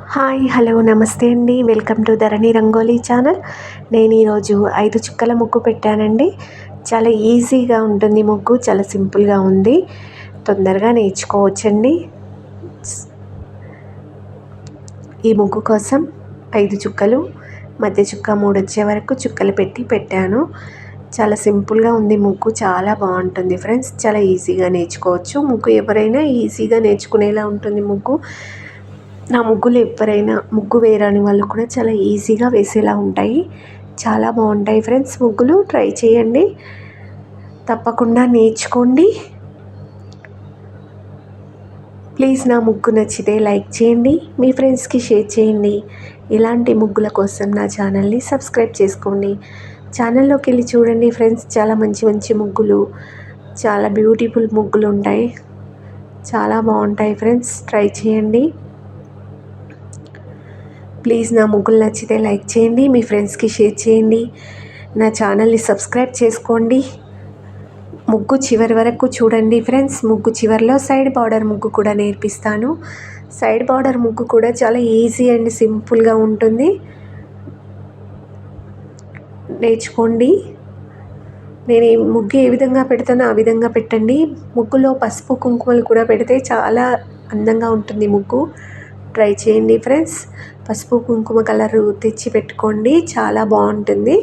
Hi hello నమస్తే అండి. Welcome to Dharani rangoli channel. నేను ఈరోజు 5 చుక్కల ముగ్గు పెట్టానండి. చాలా ఈజీగా ఉంటుంది ముగ్గు, చాలా సింపుల్గా ఉంది, తొందరగా నేర్చుకోవచ్చండి. ఈ ముగ్గు కోసం 5 చుక్కలు, మధ్య చుక్క 3 వచ్చే వరకు చుక్కలు పెట్టాను. చాలా సింపుల్గా ఉంది ముగ్గు, చాలా బాగుంటుంది ఫ్రెండ్స్. చాలా ఈజీగా నేర్చుకోవచ్చు ముగ్గు. ఎవరైనా ఈజీగా నేర్చుకునేలా ఉంటుంది ముగ్గు. నా ముగ్గులు ఎవరైనా ముగ్గు వేయరాని వాళ్ళు కూడా చాలా ఈజీగా వేసేలా ఉంటాయి. చాలా బాగుంటాయి ఫ్రెండ్స్ ముగ్గులు. ట్రై చేయండి, తప్పకుండా నేర్చుకోండి. ప్లీజ్ నా ముగ్గు నచ్చితే లైక్ చేయండి, మీ ఫ్రెండ్స్కి షేర్ చేయండి. ఇలాంటి ముగ్గుల కోసం నా ఛానల్ని సబ్స్క్రైబ్ చేసుకోండి. ఛానల్లోకి వెళ్ళి చూడండి ఫ్రెండ్స్, చాలా మంచి మంచి ముగ్గులు, చాలా బ్యూటిఫుల్ ముగ్గులు ఉంటాయి. చాలా బాగుంటాయి ఫ్రెండ్స్, ట్రై చేయండి. ప్లీజ్ నా ముగ్గులు నచ్చితే లైక్ చేయండి, మీ ఫ్రెండ్స్కి షేర్ చేయండి, నా ఛానల్ని సబ్స్క్రైబ్ చేసుకోండి. ముగ్గు చివరి వరకు చూడండి ఫ్రెండ్స్. ముగ్గు చివరిలో సైడ్ బార్డర్ ముగ్గు కూడా నేర్పిస్తాను. సైడ్ బార్డర్ ముగ్గు కూడా చాలా ఈజీ అండ్ సింపుల్గా ఉంటుంది, నేర్చుకోండి. నేను ఈ ముగ్గు ఏ విధంగా పెడతానో ఆ విధంగా పెట్టండి. ముగ్గులో పసుపు కుంకుమలు కూడా పెడితే చాలా అందంగా ఉంటుంది ముగ్గు. ట్రై చేయండి ఫ్రెండ్స్. పసుపు కుంకుమ కలరు తెచ్చి పెట్టుకోండి, చాలా బాగుంటుంది.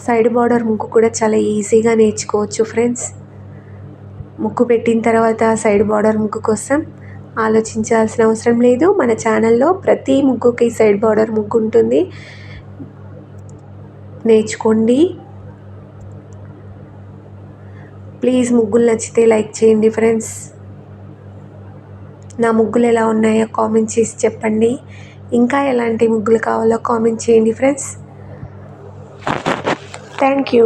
సైడ్ బార్డర్ ముగ్గు కూడా చాలా ఈజీగా నేర్చుకోవచ్చు ఫ్రెండ్స్. ముగ్గు పెట్టిన తర్వాత సైడ్ బార్డర్ ముగ్గు కోసం ఆలోచించాల్సిన అవసరం లేదు. మన ఛానల్లో ప్రతి ముగ్గుకి సైడ్ బార్డర్ ముగ్గు ఉంటుంది, నేర్చుకోండి. ప్లీజ్ ముగ్గులు నచ్చితే లైక్ చేయండి ఫ్రెండ్స్. నా ముగ్గులు ఎలా ఉన్నాయో కామెంట్ చేసి చెప్పండి. ఇంకా ఎలాంటి ముగ్గులు కావాలో కామెంట్ చేయండి ఫ్రెండ్స్. Thank you.